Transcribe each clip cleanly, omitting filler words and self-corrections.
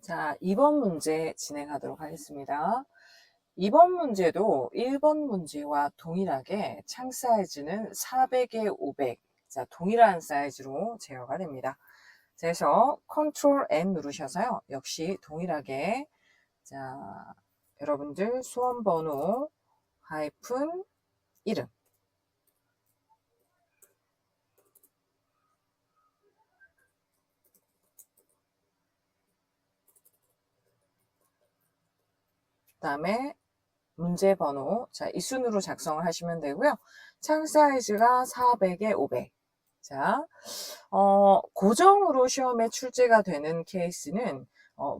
자, 2번 문제 진행하도록 하겠습니다. 2번 문제도 1번 문제와 동일하게 창 사이즈는 400에 500. 자, 동일한 사이즈로 제어가 됩니다. 자, 그래서 컨트롤 N 누르셔서요. 역시 동일하게 자, 여러분들 수험 번호 하이픈 이름 그다음에 문제 번호 자, 이 순으로 작성을 하시면 되고요. 창 사이즈가 400에 500. 자, 고정으로 시험에 출제가 되는 케이스는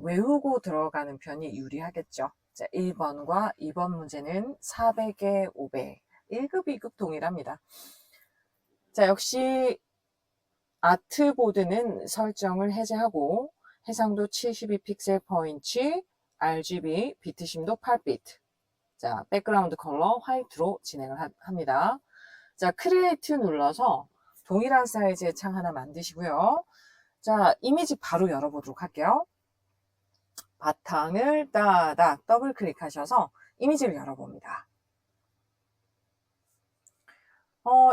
외우고 들어가는 편이 유리하겠죠. 자, 1번과 2번 문제는 400에 500. 1급, 2급 동일합니다. 자, 역시 아트보드는 설정을 해제하고 해상도 72픽셀 퍼인치, RGB, 비트심도 8비트. 자, 백그라운드 컬러 화이트로 진행을 합니다. 자, 크리에이트 눌러서 동일한 사이즈의 창 하나 만드시고요. 자, 이미지 바로 열어보도록 할게요. 바탕을 따닥 더블 클릭하셔서 이미지를 열어봅니다.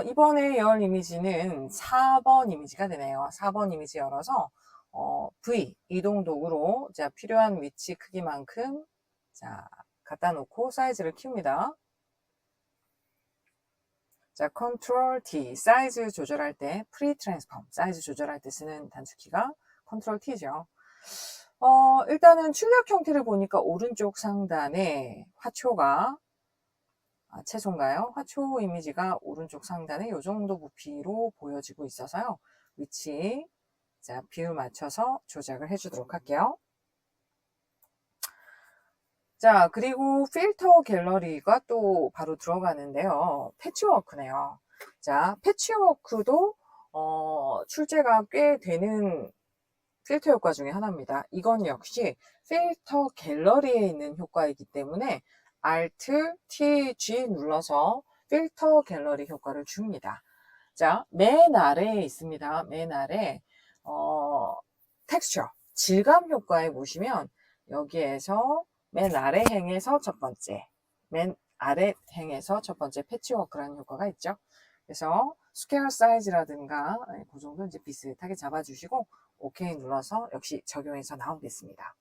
이번에 열 이미지는 4번 이미지가 되네요. 4번 이미지 열어서 V 이동 도구로 자, 필요한 위치 크기만큼 자, 갖다 놓고 사이즈를 키웁니다. 자, 컨트롤 T 사이즈 조절할 때 프리 트랜스폼 사이즈 조절할 때 쓰는 단축키가 컨트롤 T죠. 일단은 출력 형태를 보니까 오른쪽 상단에 화초가 채소인가요? 화초 이미지가 오른쪽 상단에 이 정도 부피로 보여지고 있어서요. 위치 자, 비율 맞춰서 조작을 해주도록 할게요. 자, 그리고 필터 갤러리가 또 바로 들어가는데요. 패치워크네요. 자, 패치워크도 출제가 꽤 되는 필터 효과 중에 하나입니다. 이건 역시 필터 갤러리에 있는 효과이기 때문에 Alt T G 눌러서 필터 갤러리 효과를 줍니다. 자, 맨 아래에 있습니다. 맨 아래 텍스처 질감 효과에 보시면 여기에서 맨 아래 행에서 첫 번째, 맨 아래 행에서 첫 번째 패치워크라는 효과가 있죠. 그래서 스퀘어 사이즈라든가 그 정도 이제 비슷하게 잡아주시고 OK 눌러서 역시 적용해서 나오겠습니다.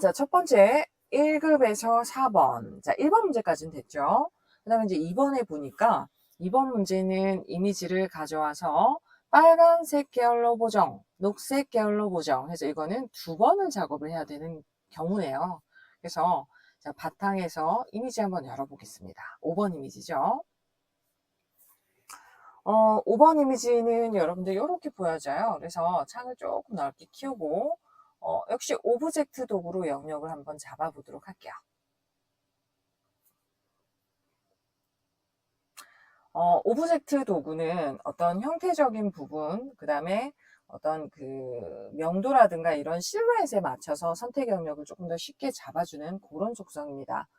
자, 첫 번째 1급에서 4번. 자, 1번 문제까지는 됐죠. 그 다음에 이제 2번에 보니까 2번 문제는 이미지를 가져와서 빨간색 계열로 보정, 녹색 계열로 보정 해서 이거는 2번을 작업을 해야 되는 경우네요. 그래서 자, 바탕에서 이미지 한번 열어보겠습니다. 5번 이미지죠. 5번 이미지는 여러분들 이렇게 보여져요. 그래서 창을 조금 넓게 키우고 역시 오브젝트 도구로 영역을 한번 잡아보도록 할게요. 오브젝트 도구는 어떤 형태적인 부분, 그 다음에 어떤 그 명도라든가 이런 실루엣에 맞춰서 선택 영역을 조금 더 쉽게 잡아주는 그런 속성입니다.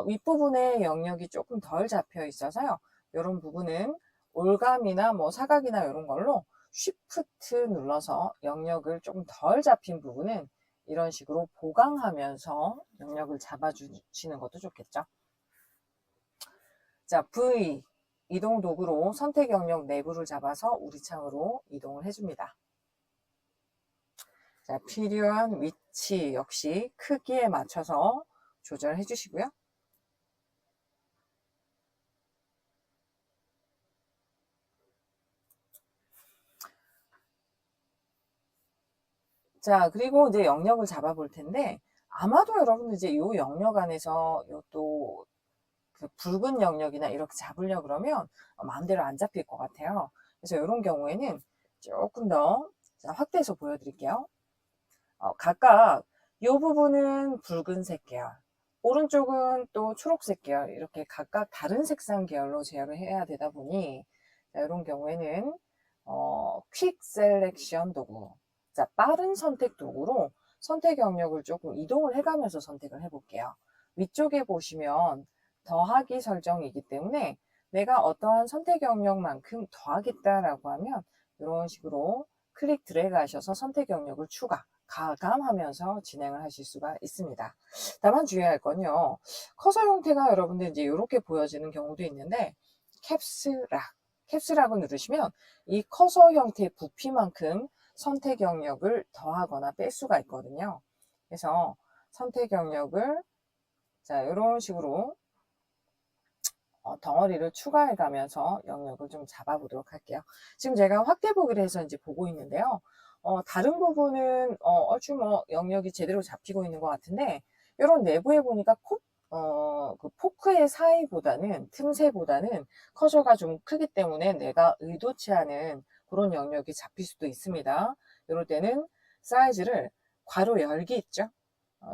윗부분에 영역이 조금 덜 잡혀 있어서요. 이런 부분은 올감이나 뭐 사각이나 이런 걸로 쉬프트 눌러서 영역을 조금 덜 잡힌 부분은 이런 식으로 보강하면서 영역을 잡아주시는 것도 좋겠죠. 자, V 이동 도구로 선택 영역 내부를 잡아서 우리 창으로 이동을 해줍니다. 자, 필요한 위치 역시 크기에 맞춰서 조절해 주시고요. 자, 그리고 이제 영역을 잡아볼 텐데, 아마도 여러분들 이제 이 영역 안에서 또 그 붉은 영역이나 이렇게 잡으려 그러면 마음대로 안 잡힐 것 같아요. 그래서 이런 경우에는 조금 더 확대해서 보여드릴게요. 각각 이 부분은 붉은색 계열, 오른쪽은 또 초록색 계열, 이렇게 각각 다른 색상 계열로 제어를 해야 되다 보니, 자, 이런 경우에는 퀵 셀렉션 도구, 자, 빠른 선택 도구로 선택 영역을 조금 이동을 해가면서 선택을 해볼게요. 위쪽에 보시면 더하기 설정이기 때문에 내가 어떠한 선택 영역만큼 더하겠다라고 하면 이런 식으로 클릭 드래그 하셔서 선택 영역을 추가, 가감하면서 진행을 하실 수가 있습니다. 다만 주의할 건요. 커서 형태가 여러분들 이제 이렇게 보여지는 경우도 있는데 캡스락을 누르시면 이 커서 형태의 부피만큼 선택 영역을 더하거나 뺄 수가 있거든요. 그래서 선택 영역을 자 이런 식으로 덩어리를 추가해 가면서 영역을 좀 잡아 보도록 할게요. 지금 제가 확대 보기를 해서 이제 보고 있는데요. 다른 부분은 얼추 뭐 영역이 제대로 잡히고 있는 것 같은데 이런 내부에 보니까 그 포크의 사이보다는 틈새보다는 커서가 좀 크기 때문에 내가 의도치 않은 그런 영역이 잡힐 수도 있습니다. 이럴 때는 사이즈를 괄호 열기 있죠?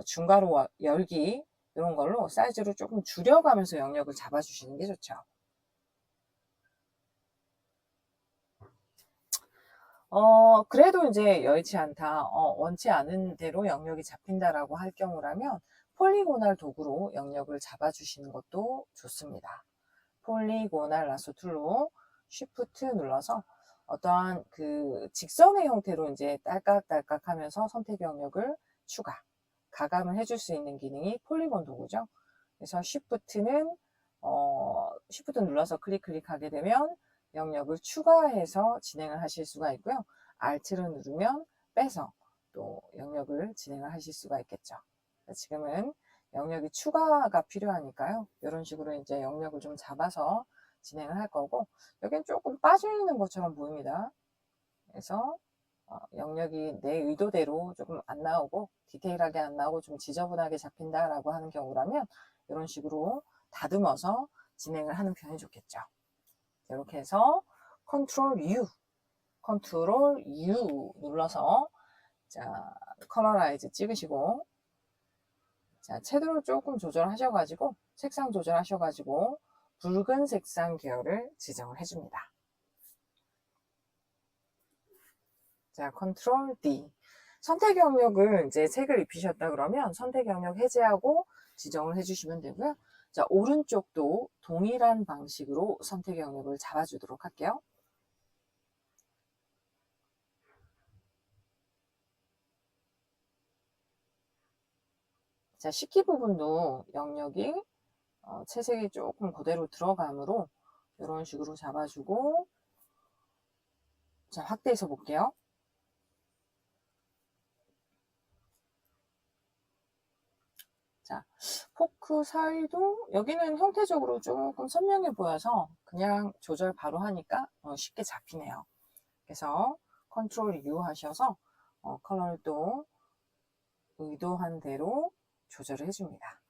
중괄호 열기 이런 걸로 사이즈를 조금 줄여가면서 영역을 잡아주시는 게 좋죠. 그래도 이제 여의치 않다, 원치 않은 대로 영역이 잡힌다라고 할 경우라면 폴리고날 도구로 영역을 잡아주시는 것도 좋습니다. 폴리고날 라sso 툴로 쉬프트 눌러서 어떠한 그 직선의 형태로 이제 딸깍딸깍 하면서 선택 영역을 추가, 가감을 해줄 수 있는 기능이 폴리곤 도구죠. 그래서 쉬프트 눌러서 클릭하게 되면 영역을 추가해서 진행을 하실 수가 있고요. Alt를 누르면 빼서 또 영역을 진행을 하실 수가 있겠죠. 지금은 영역이 추가가 필요하니까요. 이런 식으로 이제 영역을 좀 잡아서 진행을 할 거고, 여긴 조금 빠져 있는 것처럼 보입니다. 그래서 영역이 내 의도대로 조금 안 나오고 디테일하게 안 나오고 좀 지저분하게 잡힌다라고 하는 경우라면 이런 식으로 다듬어서 진행을 하는 편이 좋겠죠. 이렇게 해서 컨트롤 U 눌러서 자 컬러라이즈 찍으시고 자 채도를 조금 조절하셔가지고 색상 조절하셔가지고 붉은 색상 계열을 지정을 해줍니다. 자, 컨트롤 D. 선택 영역을 이제 색을 입히셨다 그러면 선택 영역 해제하고 지정을 해주시면 되고요. 자, 오른쪽도 동일한 방식으로 선택 영역을 잡아주도록 할게요. 자, 식기 부분도 영역이 채색이 조금 그대로 들어가므로 이런 식으로 잡아주고 자, 확대해서 볼게요. 자, 포크 사이도 여기는 형태적으로 조금 선명해 보여서 그냥 조절 바로 하니까 쉽게 잡히네요. 그래서 컨트롤 U 하셔서 컬러를 또 의도한 대로 조절을 해줍니다.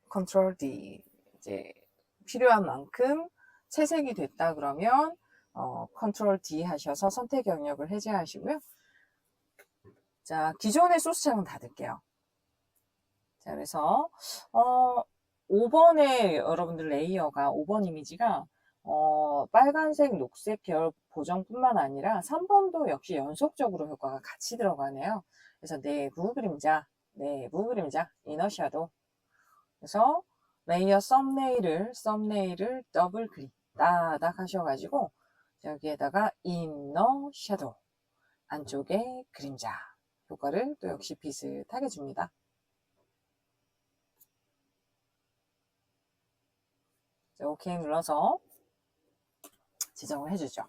컨트롤 D 이제 필요한 만큼 채색이 됐다 그러면 컨트롤 D 하셔서 선택 영역을 해제하시고요. 자, 기존의 소스창은 닫을게요. 자, 그래서 5번의 여러분들 레이어가 5번 이미지가 빨간색, 녹색 계열 보정뿐만 아니라 3번도 역시 연속적으로 효과가 같이 들어가네요. 그래서 내부 그림자, 이너 섀도우. 그래서 레이어 썸네일을 더블 클릭 따닥 하셔가지고 여기에다가 이너 섀도우 안쪽에 그림자 효과를 또 역시 비슷하게 줍니다. 자, 오케이 눌러서 지정을 해주죠.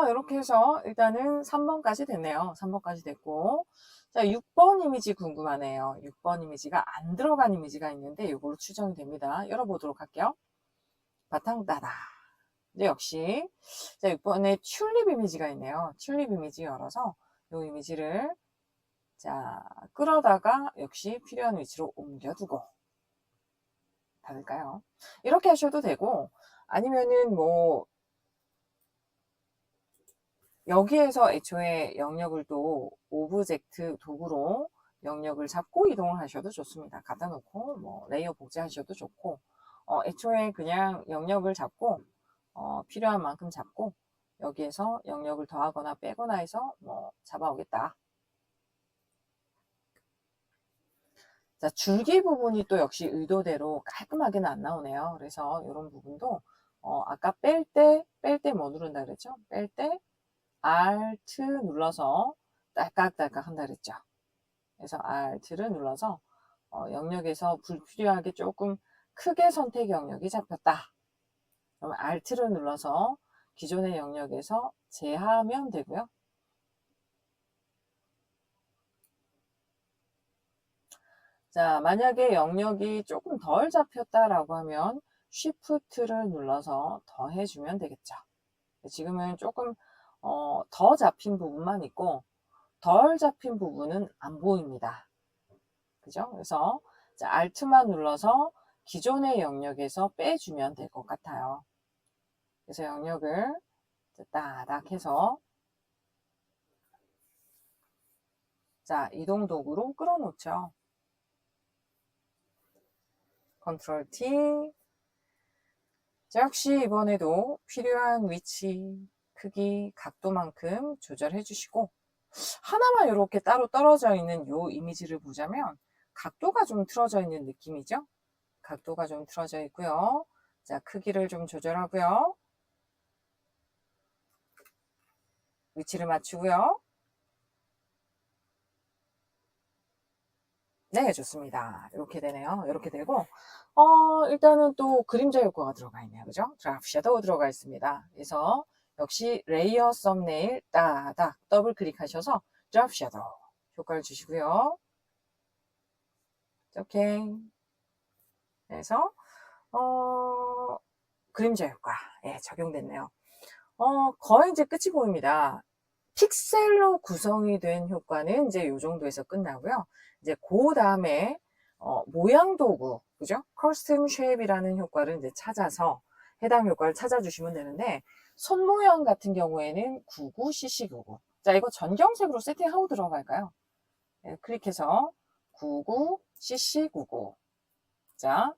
이렇게 해서 일단은 3번까지 됐네요. 3번까지 됐고 자 6번 이미지 궁금하네요. 6번 이미지가 안 들어간 이미지가 있는데 이걸로 추정이 됩니다. 열어보도록 할게요. 바탕 따다. 이제 역시 자 6번에 튤립 이미지가 있네요. 튤립 이미지 열어서 이 이미지를 자 끌어다가 역시 필요한 위치로 옮겨두고 닫을까요? 이렇게 하셔도 되고 아니면은 뭐 여기에서 애초에 영역을 또 오브젝트 도구로 영역을 잡고 이동을 하셔도 좋습니다. 갖다 놓고 뭐 레이어 복제하셔도 좋고 애초에 그냥 영역을 잡고 필요한 만큼 잡고 여기에서 영역을 더하거나 빼거나 해서 뭐 잡아오겠다. 자, 줄기 부분이 또 역시 의도대로 깔끔하게는 안 나오네요. 그래서 이런 부분도 아까 뺄 때 뭐 누른다 그랬죠? 뺄 때 Alt 눌러서 딸깍딸깍 한다 그랬죠? 그래서 Alt를 눌러서 영역에서 불필요하게 조금 크게 선택 영역이 잡혔다. 그러면 Alt를 눌러서 기존의 영역에서 제하하면 되고요. 자, 만약에 영역이 조금 덜 잡혔다라고 하면 Shift를 눌러서 더해주면 되겠죠. 지금은 조금 더 잡힌 부분만 있고 덜 잡힌 부분은 안 보입니다. 그죠? 그래서 자, Alt만 눌러서 기존의 영역에서 빼주면 될 것 같아요. 그래서 영역을 따닥 해서 자, 이동 도구로 끌어놓죠. 컨트롤 T. 자, 역시 이번에도 필요한 위치, 크기, 각도만큼 조절해 주시고 하나만 이렇게 따로 떨어져 있는 요 이미지를 보자면 각도가 좀 틀어져 있는 느낌이죠. 각도가 좀 틀어져 있고요. 자, 크기를 좀 조절하고요. 위치를 맞추고요. 네, 좋습니다. 이렇게 되네요. 이렇게 되고 일단은 또 그림자 효과가 들어가 있네요. 그죠? 드랍 섀도우 들어가 있습니다. 그래서 역시 레이어 썸네일 따닥 더블 클릭하셔서 드랍 섀도우 효과를 주시고요. 오케이. 그래서 그림자 효과 예, 적용됐네요. 거의 이제 끝이 보입니다. 픽셀로 구성이 된 효과는 이제 이 정도에서 끝나고요. 이제 그 다음에 모양 도구, 그죠? 커스텀 쉐입이라는 효과를 이제 찾아서 해당 효과를 찾아주시면 되는데 손 모양 같은 경우에는 99cc99. 자, 이거 전경색으로 세팅하고 들어갈까요? 네, 클릭해서 99cc99. 자,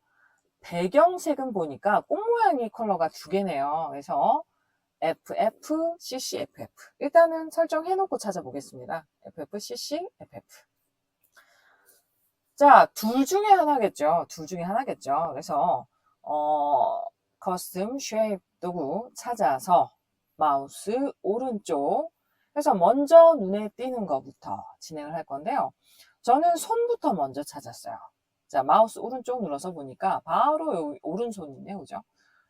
배경색은 보니까 꽃 모양이 컬러가 두 개네요. 그래서 FF, CC, FF. 일단은 설정해놓고 찾아보겠습니다. FF, CC, FF. 자, 둘 중에 하나겠죠. 둘 중에 하나겠죠. 그래서, 커스텀 쉐입 도구 찾아서 마우스 오른쪽. 그래서 먼저 눈에 띄는 것부터 진행을 할 건데요. 저는 손부터 먼저 찾았어요. 자, 마우스 오른쪽 눌러서 보니까 바로 여기 오른손이네요. 그죠?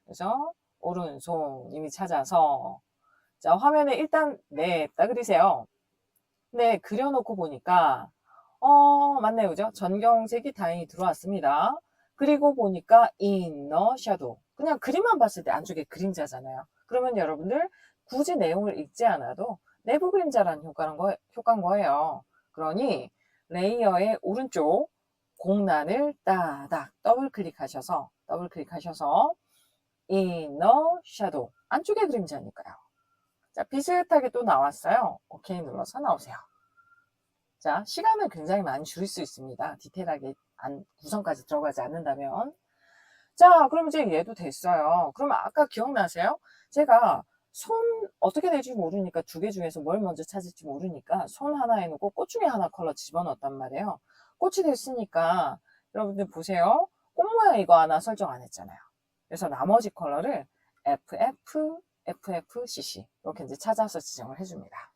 그래서 오른손 이미 찾아서 자, 화면에 일단 딱 그리세요. 네, 그려놓고 보니까 맞네요. 그죠? 전경색이 다행히 들어왔습니다. 그리고 보니까 inner shadow. 그냥 그림만 봤을 때 안쪽에 그림자잖아요. 그러면 여러분들 굳이 내용을 읽지 않아도 내부 그림자라는 효과인 거예요. 그러니 레이어의 오른쪽 공란을 따닥 더블 클릭하셔서 inner shadow. 안쪽에 그림자니까요. 자, 비슷하게 또 나왔어요. 오케이 눌러서 나오세요. 자, 시간을 굉장히 많이 줄일 수 있습니다. 디테일하게 구성까지 들어가지 않는다면. 자, 그럼 이제 얘도 됐어요. 그럼 아까 기억나세요? 제가 손 어떻게 될지 모르니까 두 개 중에서 뭘 먼저 찾을지 모르니까 손 하나 해놓고 꽃 중에 하나 컬러 집어넣었단 말이에요. 꽃이 됐으니까 여러분들 보세요. 꽃 모양 이거 하나 설정 안 했잖아요. 그래서 나머지 컬러를 FF, FFCC 이렇게 이제 찾아서 지정을 해줍니다.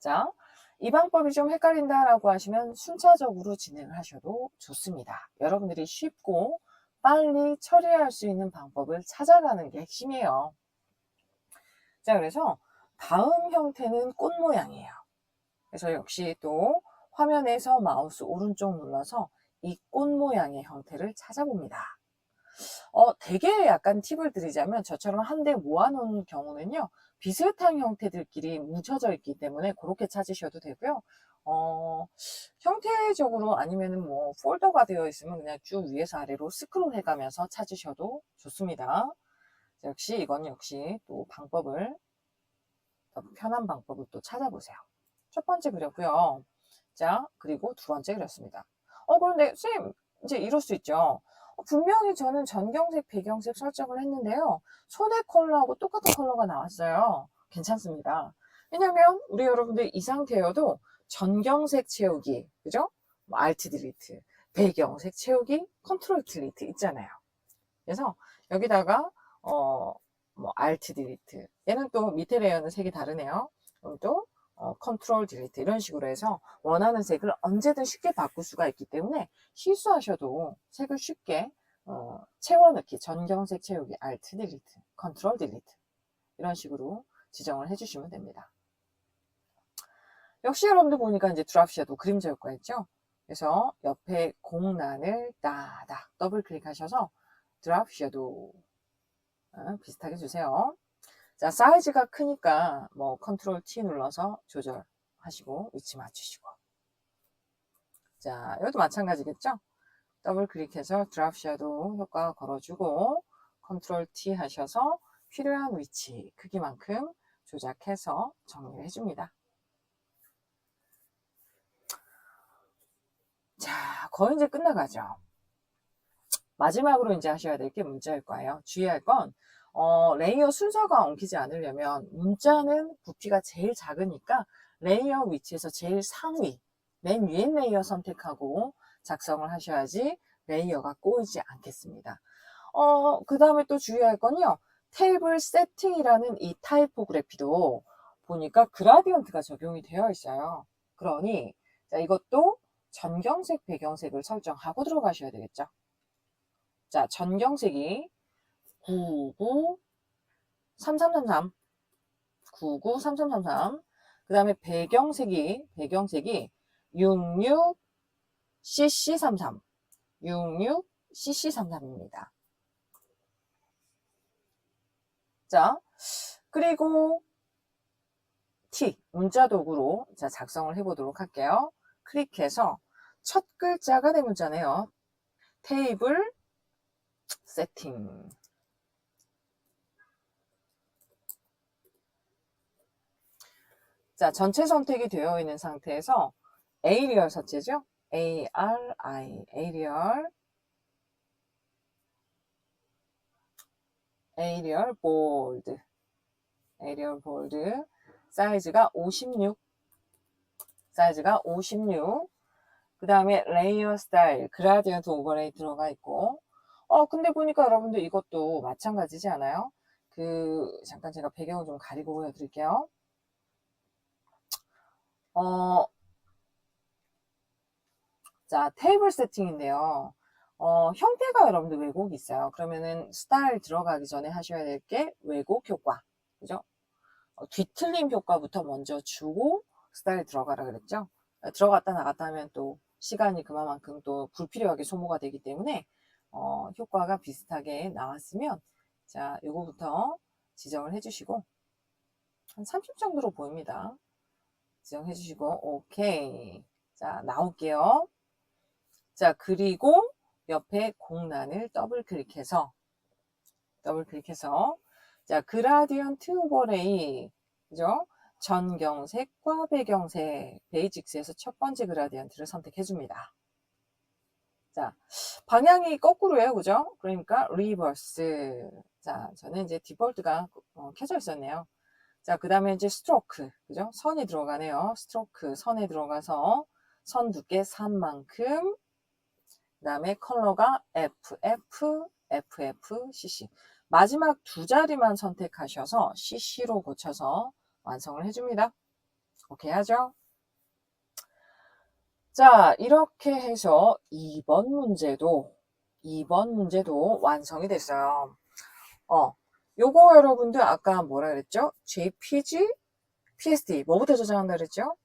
자, 이 방법이 좀 헷갈린다라고 하시면 순차적으로 진행을 하셔도 좋습니다. 여러분들이 쉽고 빨리 처리할 수 있는 방법을 찾아가는 게 핵심이에요. 자, 그래서 다음 형태는 꽃 모양이에요. 그래서 역시 또 화면에서 마우스 오른쪽 눌러서 이 꽃 모양의 형태를 찾아봅니다. 되게 약간 팁을 드리자면 저처럼 한데 모아놓은 경우는요. 비슷한 형태들끼리 뭉쳐져 있기 때문에 그렇게 찾으셔도 되고요. 형태적으로 아니면은 뭐 폴더가 되어 있으면 그냥 쭉 위에서 아래로 스크롤 해가면서 찾으셔도 좋습니다. 역시 이건 역시 또 방법을 더 편한 방법을 또 찾아보세요. 첫 번째 그렸고요. 자, 그리고 두 번째 그렸습니다. 그런데 쌤 이제 이럴 수 있죠. 분명히 저는 전경색, 배경색 설정을 했는데요. 손의 컬러하고 똑같은 컬러가 나왔어요. 괜찮습니다. 왜냐면 우리 여러분들 이 상태여도 전경색 채우기, 그죠? 뭐 Alt 딜리트, 배경색 채우기, 컨트롤 딜리트 있잖아요. 그래서 여기다가 뭐 Alt 딜리트, 얘는 또 밑에 레이어는 색이 다르네요. 그럼 또 컨트롤 딜리트 이런 식으로 해서 원하는 색을 언제든 쉽게 바꿀 수가 있기 때문에 실수하셔도 색을 쉽게 채워넣기, 전경색 채우기, Alt 딜리트, 컨트롤 딜리트 이런 식으로 지정을 해주시면 됩니다. 역시 여러분들 보니까 이제 드랍 섀도우 그림자 효과 있죠? 그래서 옆에 공란을 따닥 더블 클릭하셔서 드랍 섀도우 비슷하게 주세요. 자, 사이즈가 크니까 뭐 컨트롤 T 눌러서 조절하시고 위치 맞추시고. 자, 이것도 마찬가지겠죠? 더블 클릭해서 드랍 섀도우 효과 걸어주고 컨트롤 T 하셔서 필요한 위치 크기만큼 조작해서 정리를 해줍니다. 자, 거의 이제 끝나가죠. 마지막으로 이제 하셔야 될 게 문자 효과예요. 주의할 건 레이어 순서가 엉키지 않으려면 문자는 부피가 제일 작으니까 레이어 위치에서 제일 상위, 맨 위에 레이어 선택하고 작성을 하셔야지 레이어가 꼬이지 않겠습니다. 그 다음에 또 주의할 건요. 테이블 세팅이라는 이 타이포그래피도 보니까 그라디언트가 적용이 되어 있어요. 그러니 자, 이것도 전경색, 배경색을 설정하고 들어가셔야 되겠죠. 자, 전경색이 993333 993333 그 다음에 배경색이 66cc33 66cc33입니다. 자, 그리고 T 문자 도구로 자, 작성을 해보도록 할게요. 클릭해서 첫 글자가 네 문자네요. 테이블 세팅. 자, 전체 선택이 되어 있는 상태에서 에이리얼 서체죠? ARI, 에이리얼 볼드, 사이즈가 56, 그 다음에 레이어 스타일, 그라디언트 오버레이 들어가 있고, 근데 보니까 여러분들 이것도 마찬가지지 않아요? 잠깐 제가 배경을 좀 가리고 보여드릴게요. 자, 테이블 세팅인데요. 형태가 여러분들 왜곡이 있어요. 그러면은 스타일 들어가기 전에 하셔야 될 게 왜곡 효과. 그죠? 뒤틀림 효과부터 먼저 주고 스타일 들어가라 그랬죠? 들어갔다 나갔다 하면 또 시간이 그만큼 또 불필요하게 소모가 되기 때문에 효과가 비슷하게 나왔으면 자, 요거부터 지정을 해주시고 한 30 정도로 보입니다. 지정해 주시고 오케이. 자, 나올게요. 자, 그리고 옆에 공란을 더블 클릭해서 자, 그라디언트 오버레이 그죠? 전경색과 배경색 베이직스에서 첫 번째 그라디언트를 선택해 줍니다. 자, 방향이 거꾸로예요. 그죠? 그러니까 리버스. 자, 저는 이제 디폴트가 켜져 있었네요. 자, 그 다음에 이제 스트로크, 그죠? 선이 들어가네요. 스트로크, 선에 들어가서 선 두께 3만큼, 그 다음에 컬러가 FF, CC. 마지막 두 자리만 선택하셔서 CC로 고쳐서 완성을 해줍니다. 오케이 하죠? 자, 이렇게 해서 2번 문제도 완성이 됐어요. 요거 여러분들 아까 뭐라 그랬죠? JPG, PSD 뭐부터 저장한다 그랬죠?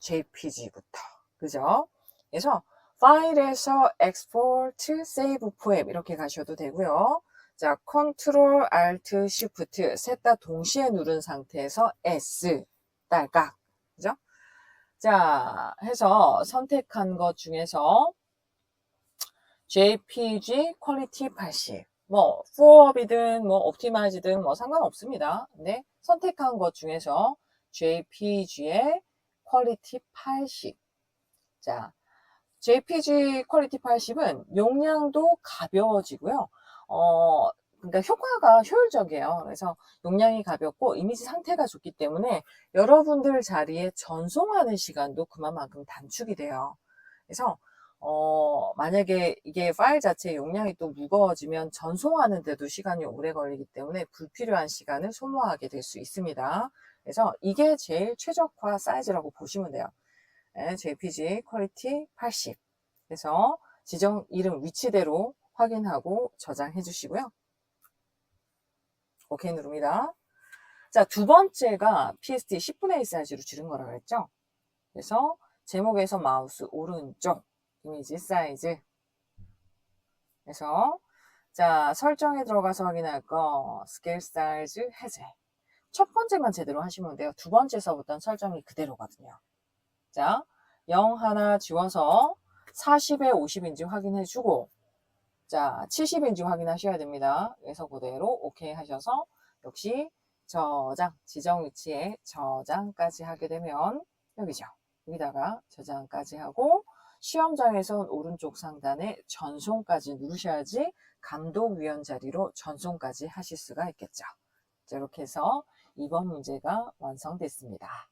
JPG부터 그죠? 그래서 파일에서 export, save poem 이렇게 가셔도 되고요. 자, Ctrl, Alt, Shift 셋 다 동시에 누른 상태에서 S 딸깍 그죠? 자, 해서 선택한 것 중에서 JPG 퀄리티 80 뭐 푸어업이든 뭐 옵티마이즈든 뭐 상관없습니다. 근데 선택한 것 중에서 JPG의 퀄리티 80 자, JPG 퀄리티 80은 용량도 가벼워지고요. 그러니까 효과가 효율적이에요. 그래서 용량이 가볍고 이미지 상태가 좋기 때문에 여러분들 자리에 전송하는 시간도 그만큼 단축이 돼요. 그래서 만약에 이게 파일 자체 용량이 또 무거워지면 전송하는데도 시간이 오래 걸리기 때문에 불필요한 시간을 소모하게 될 수 있습니다. 그래서 이게 제일 최적화 사이즈라고 보시면 돼요. JPG 퀄리티 80. 그래서 지정 이름 위치대로 확인하고 저장해 주시고요. 오케이 누릅니다. 자, 두 번째가 PSD 10분의 1 사이즈로 줄인 거라고 했죠. 그래서 제목에서 마우스 오른쪽 이미지 사이즈. 그래서 자, 설정에 들어가서 확인할 거 스케일 사이즈 해제. 첫 번째만 제대로 하시면 돼요. 두 번째서부터는 설정이 그대로거든요. 자, 0 하나 지워서 40에 50인지 확인해 주고, 자, 70인지 확인하셔야 됩니다. 그래서 그대로 오케이 하셔서 역시 저장, 지정 위치에 저장까지 하게 되면 여기죠. 여기다가 저장까지 하고 시험장에선 오른쪽 상단에 전송까지 누르셔야지 감독위원 자리로 전송까지 하실 수가 있겠죠. 자, 이렇게 해서 2번 문제가 완성됐습니다.